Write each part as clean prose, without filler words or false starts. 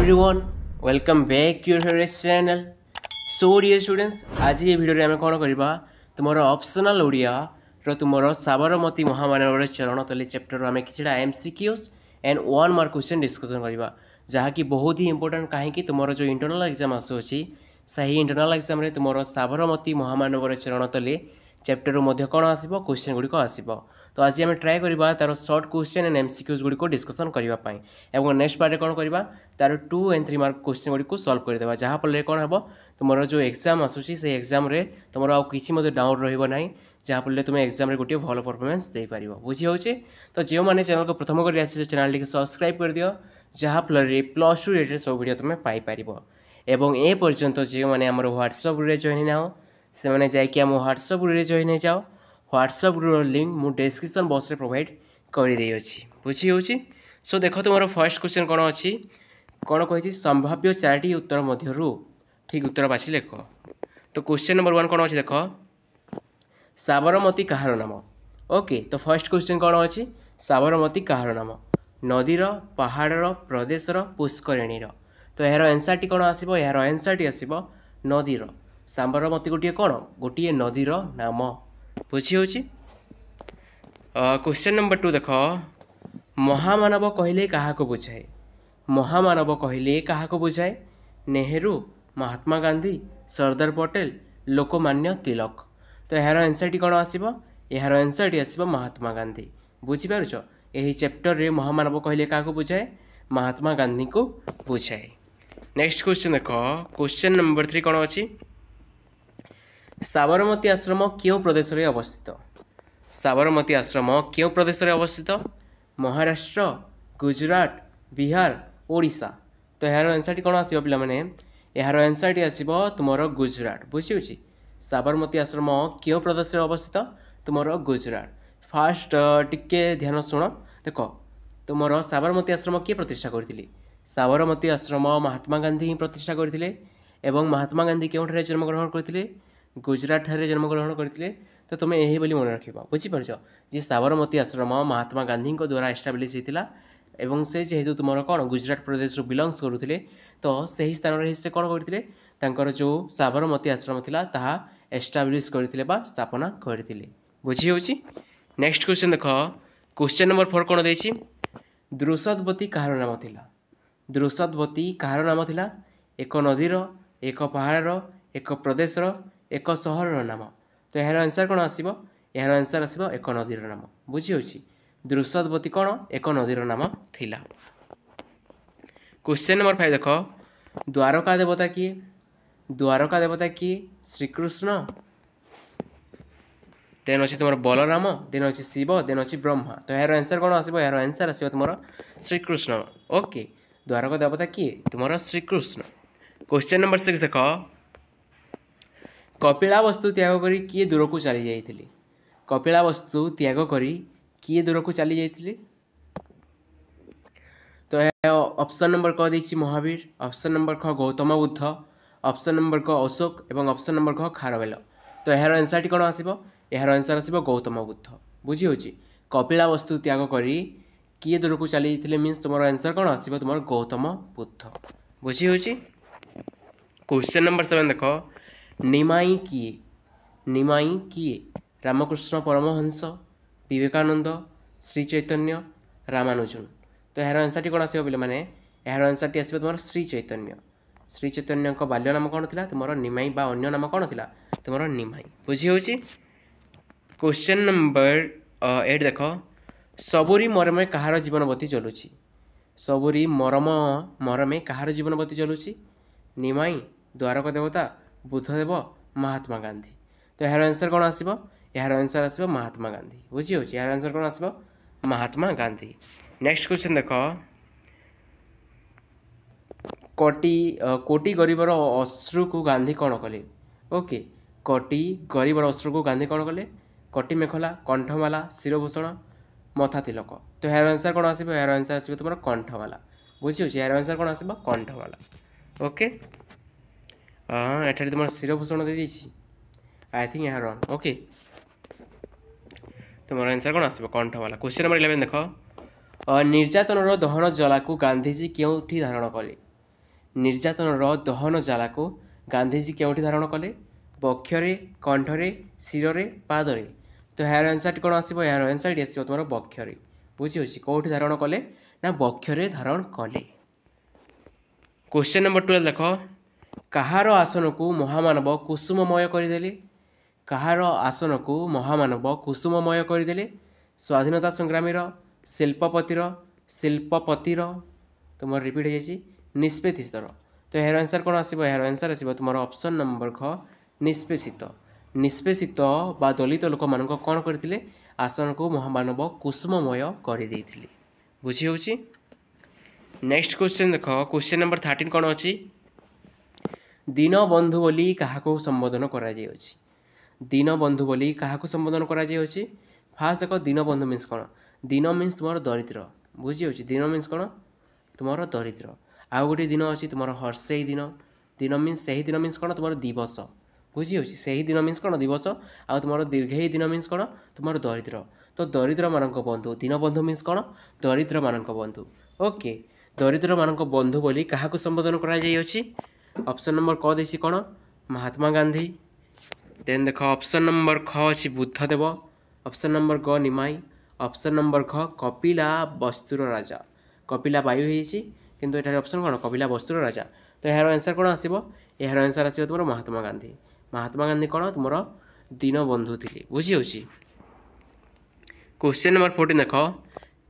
everyone, welcome back to your favorite channel. So dear students, आज ये video रे आमे कोन करबा तुमरो ऑप्शनल ओडिया रो तुमरो साबरमती महामानवर चरण तले चैप्टर रो आमे किछडा MCQs and 1 mark question discussion करबा जहा कि बहुत ही इंपोर्टेंट काहे कि तुमरो जो इंटरनल एग्जाम आसो अछि सही इंटरनल एग्जाम रे तुमरो साबरमती महामानवर चरण तले चैप्टर मध्य कौन आसो क्वेश्चन गुड़िक आसो तो आज आम ट्राए करवा तार सर्ट क्वेश्चन एंड एमसीक्यूज गुड़िक डिस्कसन करने नेक्स्ट पार्ट कौन करवा तार 2 and 3 मार्क क्वेश्चन गुड़िक सल्व करदे जहाँफल कौन हम तुम जो एग्जाम आसूसी से एग्जाम रे तुम आउ किसी डाउट रहा जहाँफल तुम एग्जाम रे गोटे भल परफॉर्मेंस दे पार बुझी हो तो जो मैंने चैनल को प्रथम कर चैनल टी सब्सक्राइब कर दियो जहाँफल +2 रिलेटेड सब वीडियो तुम पाइपर एवं ए पर्यंत जो मैंने आम व्हाट्सअप ग्रुप जॉइन ना से मैंने जाकि आम व्हाट्सअप ग्रुप जॉइन हो जाओ व्हाट्सअप ग्रुप लिंक मु डिस्क्रिप्शन बॉक्स रे प्रोवाइड कर दे अच्छी बुझी हो सो देख तुम फर्स्ट क्वेश्चन कौन अच्छी कौन कही संभाव्य 4टी उत्तर मध्य ठीक उत्तर बाछी लेख तो क्वेश्चन नंबर 1 कौन अच्छी देख साबरमती कहार नाम ओके तो फर्स्ट क्वेश्चन कौन अच्छी साबरमती कहार नाम नदीर पहाड़र प्रदेशर पुष्करिणी तो यार आंसर टी कौन आसो यार आंसर टी आसो नदीर साबरमती गोटे कौन गोटे नदीर नाम बुझी हो क्वेश्चन नंबर 2 देख महामानव कहले क्या बुझाए महामानव कहले क्या बुझाए नेहरू महात्मा गांधी सरदार पटेल लोकमान्य तिलक तो यार आंसर टी कौन आसो यार आंसर टी आसो महात्मा गांधी बुझीपार यही चैप्टर रे महामानव कहले क्या बुझाए महात्मा गांधी को बुझाए नेक्स्ट क्वेश्चन देख क्वेश्चन नंबर 3 कौन अच्छी साबरमती आश्रम क्यों प्रदेश रे अवस्थित साबरमती आश्रम क्यों प्रदेश रे अवस्थित महाराष्ट्र गुजरात बिहार ओडिशा तो यार आंसर टी कौन आसो पिला माने यार आंसर टी आसो तुमर गुजरात बुझी साबरमती आश्रम क्यों प्रदेश रे अवस्थित तुमर गुजरात फास्ट टिके ध्यान शुण देख तुमर साबरमती आश्रम किए प्रतिष्ठा करथिले साबरमती आश्रम महात्मा गांधी ही प्रतिष्ठा करथिले एवं महात्मा गांधी केउठारे जन्मग्रहण करथिले गुजरात ठारे जन्मग्रहण करथिले तो तुम यही बोली मन रखिबा बुझीपार जे साबरमती आश्रम महात्मा गांधी द्वारा एस्टाब्लीश होता एवं से जेहेतु तुम कौन गुजरात प्रदेश बिलंग्स करुले तो सही स्थान रे से कौन करथिले तांकर जो साबरमती आश्रम थिला ताहा एस्टाब्लीश करथिले बा स्थापना करथिले बुझी होची नेक्स्ट क्वेश्चन देख क्वेश्चन नंबर 4 कौन देछि द्रुसदवती कहार नाम थिला द्रुसदवती कहार नाम थिला एक नदीर एक पहाड़र एक प्रदेशर एक सहरर नाम तो यार आंसर कौन आसो यार आंसर आसो एक नदीर नाम बुझी होची द्रुसदवती कौन एक नदीर नाम थिला क्वेश्चन नंबर 5 देख द्वारका देवता किए श्रीकृष्ण देन अच्छी तुम बलराम देन अच्छी शिव देन अच्छी ब्रह्मा तो यार आंसर कौन आसो यार आंसर आसो तुम श्रीकृष्ण ओके द्वारका देवता किए तुम श्रीकृष्ण क्वेश्चन नंबर 6 देख कपिलावस्तु त्याग करी किए दूर को चली जाइथिले कपिलावस्तु त्याग करी किए दूर को चली जाइथिले तो ऑप्शन नंबर क देछि महावीर ऑप्शन नंबर ख गौतम बुद्ध ऑप्शन नंबर क अशोक एवं ऑप्शन नंबर ख खारवेल तो यार आंसर टी कौन आसो यार आंसर आसो गौतम बुद्ध बुझी होची कपिलावस्तु त्याग करी किए दूर को चली जाइथिले मीन्स तुम आंसर कौन आसो तुम गौतम बुद्ध बुझी होची क्वेश्चन नंबर 7 देख निमाई किए रामकृष्ण परमहंस विवेकानंद श्री चैतन्य रामानुजन तो यार आंसर टी कौन आसो बोले माने यार आंसर टी आसो तुम श्री चैतन्य को बाल्य नाम कौन थिला तुम निमाई बा अन्य नाम कौन थिला तुम निमाई बुझी होची क्वेश्चन नंबर 8 देख सबुरी मरमे कहार जीवनवती चलुची सबुरी मरमे कहार जीवनवती चलुची निमाई द्वारका देवता बुद्धदेव महात्मा गांधी तो यार आंसर कौन आसो यार आंसर आसो महात्मा गांधी बुझी होची यार आंसर कौन आसो महात्मा गांधी नेक्स्ट क्वेश्चन देख कोटी गरीबर अश्रु को गांधी कौन कले ओके कोटी गरीबर अश्रु को गांधी कौन कले कोटी मेखला कंठमाला शिरोभूषण मथा तिलक तो यार आंसर कौन आसो यार आंसर आसो तुम कंठमाला बुझी होची यार आंसर कौन आसो कंठमाला ओके हाँ एठारे तुम शिरोभूषण दे दीची आई थिंक यहाँ रॉन्ग ओके तुम आंसर कौन आसो कंठमाला क्वेश्चन नंबर 11 देख निर्यातन दहन जला को गांधीजी क्योंठी धारण कले ନିର୍ଯାତନର ଦହନ ଜ୍ୱାଳାକୁ ଗାନ୍ଧୀଜୀ କେଉଁଠି ଧାରଣ କଲେ? ବକ୍ଷରେ, କଣ୍ଠରେ, ଶିରରେ, ପାଦରେ। ତ ଏହାର ଆନ୍ସରଟି କ'ଣ ଆସିବ? ଏହାର ଆନ୍ସରଟି ଆସିବ ତୁମର ବକ୍ଷରେ। ବୁଝିହେଉଛି? କେଉଁଠି ଧାରଣ କଲେ? ନା ବକ୍ଷରେ ଧାରଣ କଲେ। क्वेश्चन नंबर 12 देख कहार आसन को महामानव कुसुममय करदे? कहार आसन को महामानव कुसुममय करदे? स्वाधीनता संग्रामीर, शिल्पपतिर तुम रिपीट हो निष्पेषितर। तो यार आंसर कौन आसो? यार आंसर आसो तुम ऑप्शन नंबर ख निष्पेषित। निष्पेषित बा दलित लोक मान कौन करते? आसन को महामानव कुसुममय करदे। बुझी होची? नेक्स्ट क्वेश्चन देख क्वेश्चन नंबर 13 कौन अच्छी? दीनबंधु बोली क्या संबोधन कर दीनबंधु बोली क्या संबोधन कर फास्ट देख दीनबंधु मीन्स कौन? दिन मीन्स तुम दरिद्र। बुझी होची? दिन मीन्स कौन? तुम दरिद्र। आउ गोटे दिन अच्छी तुम हर्षे दिन। दिन मीन्स से दिन मीन्स कौन? तुम दिवस। बुझी होची? से दिन मीन्स कौन? दिवस। आउ तुम दीर्घ दिन मीन्स कौन? तुम दरिद्र। तो दरिद्र मान बंधु। दीनबंधु मीन्स कौन? दरिद्र मान बंधु। ओके, दरिद्र मान बंधु बोली क्या संबोधन कर ऑप्शन नंबर क देसी कौन? महात्मा गांधी। देन देख ऑप्शन नंबर ख अच्छी बुद्धदेव। ऑप्शन नंबर ग निमाई। ऑप्शन नंबर ख कपिला वस्तुर राजा। कपिला वायु होती किंतु एठारे ऑप्शन कौन? कपिला वस्तुर राजा। तो यार आंसर कौन आसो? यार आंसर आसो तुम महात्मा गांधी। महात्मा गांधी कौन? तुम दीनबंधु थे। बुझी होची? क्वेश्चन नंबर 14 देख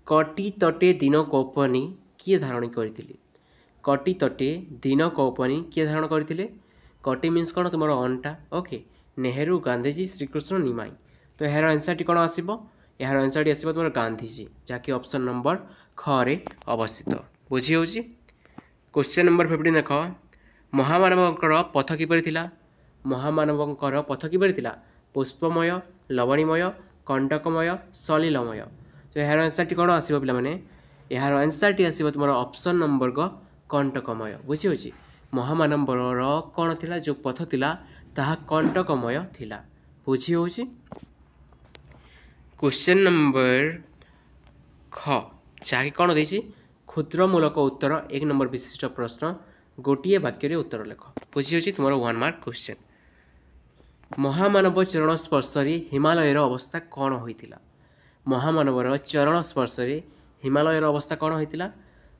कटी तटे दिन कौपनी किए धारण करते? कटी तटे दिन कौपनी किए धारण करते? कटी मीन्स कौन? तुम अंटा। ओके, नेहरू, गांधीजी, श्रीकृष्ण, निमाई। तो यार आंसर टी कौन आसो? यार आंसर टी आसो तुम गांधीजी, जहाँकि ऑप्शन नंबर ख रे अवस्थित। बुझी होची? क्वेश्चन नंबर 15 देख महामानवंकर पथ किपरि थिला? महामानवंकर पथ किपरि थिला? पुष्पमय, लवणीमय, कंटकमय, सलिलमय। तो यार आंसर टी कौन आसो पे? यार आंसर टी आसो तुम ऑप्शन नंबर ग कंटकमय। बुझी होची? महामानवर कौन थिला? जो पथ थिला ताहा कंटकमय थिला। बुझी होची? क्वेश्चन नंबर ख जहाँकि कौन देसी क्षुद्र मूलक उत्तर 1 नंबर विशिष्ट प्रश्न गोटे वाक्य उत्तर लेख। बुझी होची? तुम 1 मार्क क्वेश्चन। महामानव चरण स्पर्श हिमालयर अवस्था कौन होइतिला? महामानवर चरण स्पर्श हिमालयर अवस्था कौन होइतिला?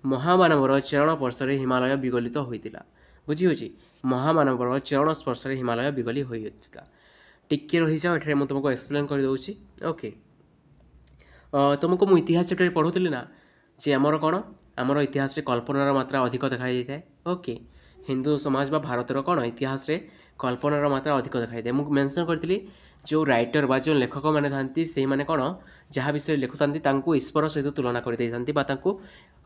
महामानवर चरण स्पर्श हिमालय विगलित होइतिला। बुझी होची? महामानवर चरण स्पर्श हिमालय विगली होइतिला। टिके रही जाओ, एठारे मैं तुमको एक्सप्लेन कर दूची। ओके, तुमको मुझे इतिहास चैप्टर पढ़ुली ना जे आमर कौन? आमर इतिहास कल्पनार मात्रा अधिक देखा जाए। ओके, हिंदू समाज बा भारतर कौन इतिहास रे कल्पनार मात्रा अधिक देखा जाए। मुझे मेंशन करी जो राइटर बा जो लेखक मैंने था से मैंने कौन जहाँ विषय लिखुता ईश्वर सहित तुलना कर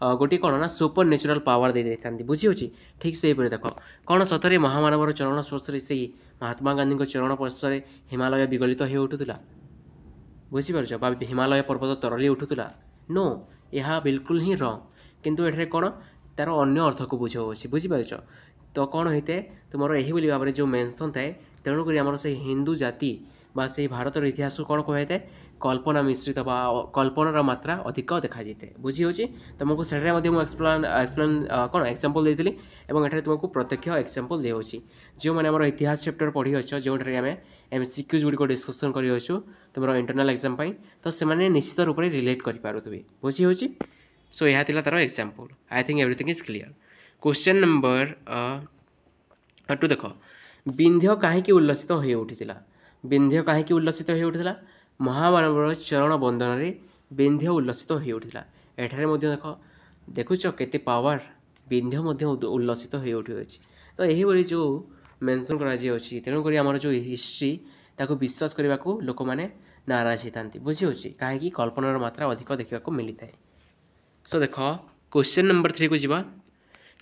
गोटे कौन ना सुपर नेचुरल पावर दे था। बुझी होची? ठीक से देख कौन सतरे महामानवर चरण स्पर्श से महात्मा गांधी चरण स्पर्श हिमालय विगलित हो उठुला? बुझीपार बा हिमालय पर्वत तरली उठुला? नो, यह बिल्कुल ही रंग। किंतु एठारे कौन तार अन्य अर्थ को बुझाऊँगी। बुझीपार? तो कौन होता है तुम यही भाव में जो मेंशन थाए तेणुक आमर से हिंदू जाति बा से भारतर इतिहास को कौन कहुए कल्पना मिश्रित बा कल्पनार मात्रा अधिक देखा जाए। बुझी होची? तुमको से एक्सप्लेन कौन एक्जाम्पल देती और एठारे तुमको प्रत्यक्ष एक्जाम्पल देउछि। जो मैंने आम इतिहास चैप्टर पढ़ी अच्छे जो आम MCQ गुड़िक डिस्कसन कर तुम इंटरनल एग्जाम तो से निश्चित रूप से रिलेट करें। बुझी होची? सो यह तार example. I think everything is clear. Question number 2 देख विंध्य कहीं उल्लसित हो उठिला? विंध्य कहीं उल्लसित हो उठिला? महामानवर चरण बंदन में विंध्य उल्लसित हो उठिला। एठारे देख देखुच केते पावर विंध्य उल्लसित हो उठुअछि। तो यही जो मेंशन करा तेणुक आमर जो हिस्ट्री ताको विश्वास करने को लोक मैंने नाराज होता। बुझी होची? कहीं कल्पनार मात्रा अधिक देखा मिलता है। सो देख क्वेश्चन नंबर 3 को जीवा।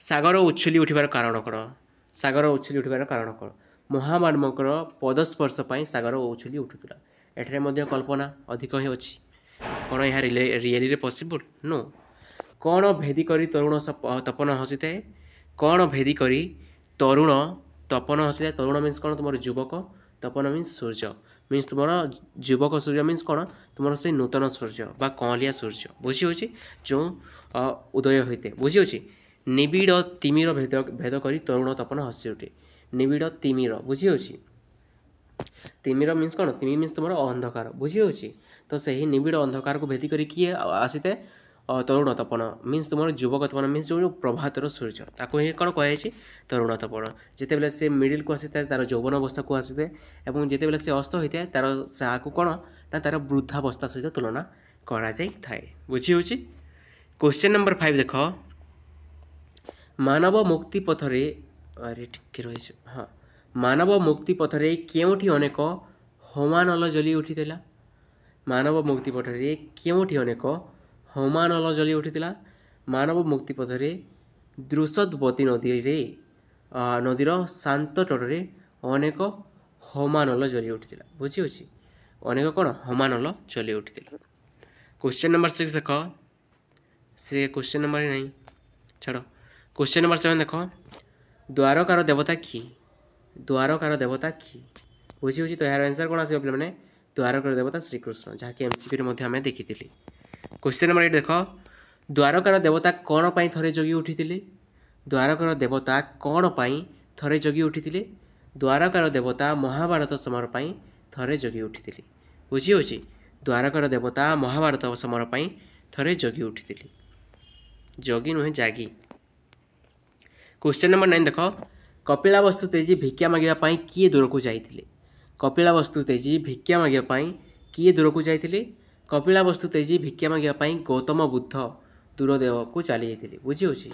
सागर उछली उठार कारण कौन? सागर उछली उठार कारण कौन? महामानवर पदस्पर्श पर सागर उछली उठुला। एठारे कल्पना अधिक ही अच्छी। कौन यह रियली पॉसिबल? नो। कौन भेदी करी तरुण तपन हसी थाए? कौन भेदी करी तरुण तपन हसी थाए? तरुण मीन्स कौन? तुम युवक। तपन मीन्स सूर्य। मीन्स तुम युवक। सूर्य मीन्स कौन? तुम से नूतन सूर्य बा कौलिया सूर्य। बुझी होची? जो उदय होते। बुझी होची? ନିବିଡ଼ ତିମିର ଭେଦ କରି ତରୁଣ ତପନ ହସି ଉଠେ। ନିବିଡ଼ ତିମିର ବୁଝିହେଉଛି। ତିମିର ମିନ୍ସ କ'ଣ? ତିମି ମିନ୍ସ ତୁମର ଅନ୍ଧକାର ବୁଝିହେଉଛି। ତ ସେହି ନିବିଡ଼ ଅନ୍ଧକାରକୁ ଭେଦି କରି କିଏ ଆସିଥାଏ? ତରୁଣ ତପନ ମିନ୍ସ ତୁମର ଯୁବକ ତପନ ମିନ୍ସ ଯେଉଁ ପ୍ରଭାତର ସୂର୍ଯ୍ୟ, ତାକୁ ହିଁ କ'ଣ କୁହାଯାଇଛି? ତରୁଣ ତପନ। ଯେତେବେଳେ ସେ ମିଡ଼ିଲକୁ ଆସିଥାଏ ତାର ଯୌବନ ଅବସ୍ଥାକୁ ଆସିଥାଏ ଏବଂ ଯେତେବେଳେ ସେ ଅସ୍ତ ହୋଇଥାଏ ତାର ତାହାକୁ କ'ଣ ନା ତାର ବୃଦ୍ଧାବସ୍ଥା ସହିତ ତୁଳନା କରାଯାଇଥାଏ। ବୁଝିହେଉଛି। କ୍ୱେଶ୍ଚନ୍ ନମ୍ବର 5 ଦେଖ। ମାନବ ମୁକ୍ତି ପଥରେ ଟିକେ ରହିଛି ମାନବ ମୁକ୍ତି ପଥରେ କେଉଁଠି ଅନେକ ହୋମାନଲ ଜଳି ଉଠିଥିଲା? ମାନବ ମୁକ୍ତି ପଥରେ କେଉଁଠି ଅନେକ ହୋମାନଲ ଜଳି ଉଠିଥିଲା? ମାନବ ମୁକ୍ତି ପଥରେ ଦୃଷଦ୍ବତୀ ନଦୀର ଶାନ୍ତ ତଟରେ ଅନେକ ହୋମାନଲ ଜଳି ଉଠିଥିଲା। ବୁଝିହେଉଛି। ଅନେକ କ'ଣ? ହୋମାନଲ ଜଳି ଉଠିଥିଲା। କ୍ୱେଶ୍ଚନ୍ ନମ୍ବର 6 ଦେଖ। ସେ କ୍ୱେଶ୍ଚନ୍ ନମ୍ବର ନାହିଁ, ଛାଡ଼। କ୍ୱେଶ୍ଚନ୍ ନମ୍ବର 7 ଦେଖ। ଦ୍ୱାରକାର ଦେବତା କିଏ? ଦ୍ୱାରକାର ଦେବତା କିଏ? ବୁଝିହେଉଛି। ତ ଏହାର ଆନ୍ସର୍ କ'ଣ ଆସିବ ପିଲାମାନେ? ଦ୍ୱାରକାର ଦେବତା ଶ୍ରୀକୃଷ୍ଣ, ଯାହାକି MCQରେ ମଧ୍ୟ ଆମେ ଦେଖିଥିଲେ। କ୍ୱେଶ୍ଚନ୍ ନମ୍ବର 8 ଦେଖ। ଦ୍ୱାରକାର ଦେବତା କ'ଣ ପାଇଁ ଥରେ ଜଗି ଉଠିଥିଲେ? ଦ୍ୱାରକାର ଦେବତା କ'ଣ ପାଇଁ ଥରେ ଜଗି ଉଠିଥିଲେ? ଦ୍ୱାରକାର ଦେବତା ମହାଭାରତ ସମର ପାଇଁ ଥରେ ଜଗି ଉଠିଥିଲେ। ବୁଝିହେଉଛି। ଦ୍ୱାରକାର ଦେବତା ମହାଭାରତ ସମର ପାଇଁ ଥରେ ଜଗି ଉଠିଥିଲେ। ଜଗି ନୁହେଁ, ଜାଗି। କ୍ୱେଶ୍ଚନ୍ ନମ୍ବର 9 ଦେଖ। କପିଳାବସ୍ତୁ ତେଜୀ ଭିକ୍ଷା ମାଗିବା ପାଇଁ କିଏ ଦୂରକୁ ଯାଇଥିଲେ? କପିଳାବସ୍ତୁ ତେଜୀ ଭିକ୍ଷା ମାଗିବା ପାଇଁ କିଏ ଦୂରକୁ ଯାଇଥିଲେ? କପିଳାବସ୍ତୁ ତେଜୀ ଭିକ୍ଷା ମାଗିବା ପାଇଁ ଗୌତମ ବୁଦ୍ଧ ଦୂର ଦେବାକୁ ଚାଲି ଯାଇଥିଲେ। ବୁଝିହେଉଛି।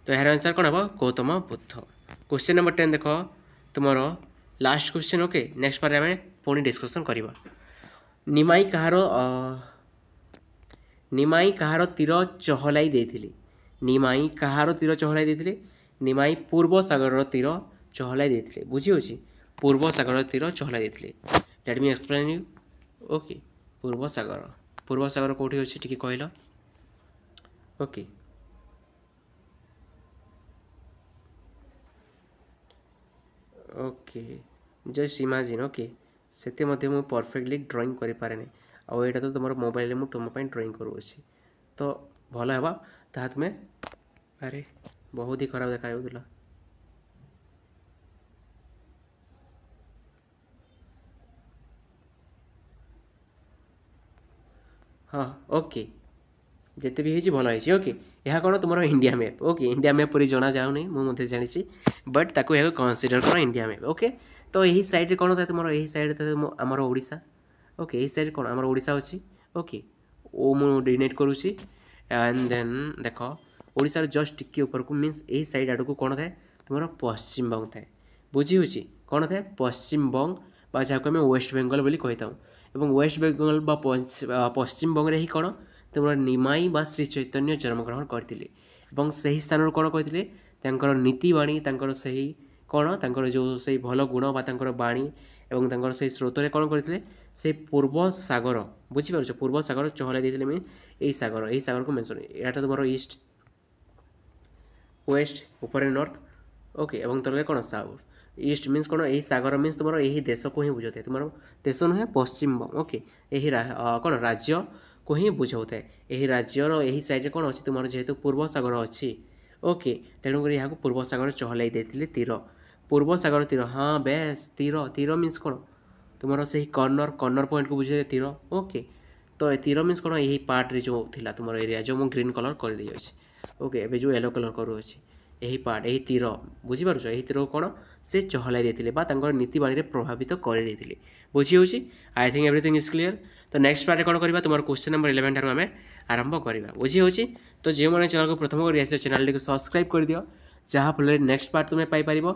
ତ ଏହାର ଆନ୍ସର୍ କ'ଣ ହେବ? ଗୌତମ ବୁଦ୍ଧ। କ୍ୱେଶ୍ଚନ୍ ନମ୍ବର 10 ଦେଖ। ତୁମର ଲାଷ୍ଟ କ୍ୱେଶ୍ଚନ୍। ଓକେ, ନେକ୍ସଟ ପାର୍ଟରେ ଆମେ ପୁଣି ଡିସ୍କସନ୍ କରିବା। ନିମାଇ କାହାର ତୀର ଚହଲାଇ ଦେଇଥିଲେ? ନିମାଇ କାହାର ତୀର ଚହଲାଇ ଦେଇଥିଲେ? ନିମାଇ ପୂର୍ବ ସାଗରର ତୀର ଚହଲାଇ ଦେଇଥିଲେ। ବୁଝିହେଉଛି। ପୂର୍ବ ସାଗରର ତୀର ଚହଲାଇ ଦେଇଥିଲେ। ଲେଟ୍ ମି ଏକ୍ସପ୍ଲେନ୍ ୟୁ। ଓକେ, ପୂର୍ବ ସାଗର କେଉଁଠି ଅଛି ଟିକେ କହିଲ? Okay, just imagine. ଓକେ, ସେତେ ମଧ୍ୟ ମୁଁ ପରଫେକ୍ଟଲି ଡ୍ରଇଂ କରିପାରେନି, ଆଉ ଏଇଟା ତ ତୁମର ମୋବାଇଲରେ ମୁଁ ତୁମ ପାଇଁ ଡ୍ରଇଂ କରୁଅଛି, ତ ଭଲ ହେବା ତାହା ତୁମେ। ଆରେ ବହୁତ ହି ଖରାପ ଦେଖାଯାଉଥିଲା। ହଁ, ଓକେ, ଯେତେ ବି ହେଇଛି ଭଲ ହେଇଛି। ଓକେ, ଏହା କ'ଣ ତୁମର India map? Okay, India map ପରି ଜଣାଯାଉନି, ମୁଁ ମଧ୍ୟ ଜାଣିଛି, ବଟ୍ ତାକୁ ଏହାକୁ କନସିଡର କର ଇଣ୍ଡିଆ ମ୍ୟାପ୍। ଓକେ, ତ ଏହି ସାଇଡ଼୍ରେ କ'ଣ ଥାଏ ତୁମର? ଏହି ସାଇଡ଼୍ରେ ଥାଏ ଆମର ଓଡ଼ିଶା। ଓକେ, ଏହି ସାଇଡ଼୍ରେ କ'ଣ ଆମର ଓଡ଼ିଶା ଅଛି। ଓକେ, ଓ ମୁଁ ଡିନେଟ୍ କରୁଛି ଆଣ୍ଡ ଦେନ୍ ଦେଖ ଓଡ଼ିଶାର ଜଷ୍ଟ ଟିକେ ଉପରକୁ ମିନ୍ସ ଏହି ସାଇଡ଼୍ ଆଡ଼କୁ କ'ଣ ଥାଏ ତୁମର? ପଶ୍ଚିମବଙ୍ଗ ଥାଏ। ବୁଝିହେଉଛି। କ'ଣ ଥାଏ? ପଶ୍ଚିମବଙ୍ଗ ବା ଯାହାକୁ ଆମେ ୱେଷ୍ଟ ବେଙ୍ଗଲ ବୋଲି କହିଥାଉ। ଏବଂ ୱେଷ୍ଟ ବେଙ୍ଗଲ ବା ପଶ୍ଚିମବଙ୍ଗରେ ହିଁ କ'ଣ ତୁମର ନିମାଇ ବା ଶ୍ରୀ ଚୈତନ୍ୟ ଜନ୍ମଗ୍ରହଣ କରିଥିଲେ ଏବଂ ସେହି ସ୍ଥାନରୁ କ'ଣ କହିଥିଲେ? ତାଙ୍କର ନୀତିବାଣୀ, ତାଙ୍କର ସେହି କ'ଣ ତାଙ୍କର ଯେଉଁ ସେହି ଭଲ ଗୁଣ ବା ତାଙ୍କର ବାଣୀ ଏବଂ ତାଙ୍କର ସେହି ସ୍ରୋତରେ କ'ଣ କରିଥିଲେ? ସେ ପୂର୍ବ ସାଗର, ବୁଝିପାରୁଛ, ପୂର୍ବ ସାଗର ଚହଲାଇ ଦେଇଥିଲେ। ଏହି ସାଗରକୁ ମେନ୍ସନ୍, ଏହାଟା ତୁମର ଇଷ୍ଟ, ୱେଷ୍ଟ, ଉପରେ ନର୍ଥ। ଓକେ, ଏବଂ ତଳେ କ'ଣ ସାଉଥ। ଇଷ୍ଟ ମିନ୍ସ କ'ଣ? ଏହି ସାଗର ମିନ୍ସ ତୁମର ଏହି ଦେଶକୁ ହିଁ ବୁଝାଉଥାଏ। ତୁମର ଦେଶ ନୁହେଁ, ପଶ୍ଚିମବଙ୍ଗ। ଓକେ, ଏହି କ'ଣ ରାଜ୍ୟକୁ ହିଁ ବୁଝାଉଥାଏ। ଏହି ରାଜ୍ୟର ଏହି ସାଇଡ଼୍ରେ କ'ଣ ଅଛି ତୁମର? ଯେହେତୁ ପୂର୍ବ ସାଗର ଅଛି। ଓକେ, ତେଣୁକରି ଏହାକୁ ପୂର୍ବ ସାଗର ଚହଲାଇ ଦେଇଥିଲେ ତୀର। ପୂର୍ବ ସାଗର ତୀର, ହଁ ବେଶ। ତୀର ମିନ୍ସ କ'ଣ? ତୁମର ସେହି କର୍ଣ୍ଣର ପଏଣ୍ଟକୁ ବୁଝାଇଥାଏ ତୀର। ଓକେ, ତ ତୀର ମିନ୍ସ କ'ଣ? ଏହି ପାର୍ଟରେ ଯେଉଁ ଥିଲା ତୁମର ଏରିଆ, ଯେଉଁ ମୁଁ ଗ୍ରୀନ୍ କଲର୍ କରିଦେଇଅଛି। ଓକେ, ଏବେ ଯେଉଁ ୟେଲୋ କଲର୍ କରୁଅଛି, ଏହି ପାର୍ଟ, ଏହି ତୀର, ବୁଝିପାରୁଛ, ଏହି ତୀରକୁ କ'ଣ ସେ ଚହଲାଇ ଦେଇଥିଲେ ବା ତାଙ୍କର ନୀତିବାଣୀରେ ପ୍ରଭାବିତ କରିଦେଇଥିଲେ। ବୁଝିହେଉଛି। I think everything is clear. ତ ନେକ୍ସଟ ପାର୍ଟରେ କ'ଣ କରିବା? ତୁମର କ୍ୱେଶ୍ଚନ୍ ନମ୍ବର 11 ଠାରୁ ଆମେ ଆରମ୍ଭ କରିବା। ବୁଝିହେଉଛି। ତ ଯେଉଁମାନେ ଚ୍ୟାନେଲକୁ ପ୍ରଥମ କରି ଆସିଛ ଚ୍ୟାନେଲଟିକୁ ସବସ୍କ୍ରାଇବ୍ କରିଦିଅ, ଯାହାଫଳରେ ନେକ୍ସଟ ପାର୍ଟ ତୁମେ ପାଇପାରିବ।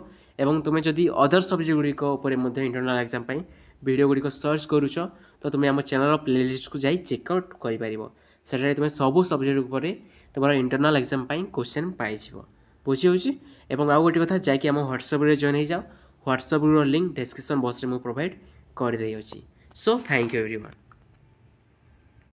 ଏବଂ ତୁମେ ଯଦି ଅଦର ସବଜେକ୍ଟ ଗୁଡ଼ିକ ଉପରେ ମଧ୍ୟ ଇଣ୍ଟରନାଲ୍ ଏକ୍ଜାମ୍ ପାଇଁ ଭିଡ଼ିଓ ଗୁଡ଼ିକ ସର୍ଚ୍ଚ କରୁଛ, ତ ତୁମେ ଆମ ଚ୍ୟାନେଲର ପ୍ଲେଲିଷ୍ଟକୁ ଯାଇ ଚେକ୍ଆଉଟ୍ କରିପାରିବ। ସେଠାରେ ତୁମେ ସବୁ ସବଜେକ୍ଟ ଉପରେ ତୁମର ଇଣ୍ଟରନାଲ୍ ଏକ୍ଜାମ୍ ପାଇଁ କ୍ୱେଶ୍ଚନ୍ ପାଇଯିବ। ବୁଝିହେଉଛି। ଏବଂ ଆଉ ଗୋଟେ କଥା, ଯାଇକି ଆମ ହ୍ୱାଟ୍ସଆପ୍ରେ ଜଏନ୍ ହେଇଯାଅ। ହ୍ୱାଟ୍ସଆପ୍ର ଲିଙ୍କ୍ ଡେସ୍କ୍ରିପ୍ସନ୍ ବକ୍ସରେ ମୁଁ ପ୍ରୋଭାଇଡ଼ କରିଦେଇଅଛି। So thank you everyone.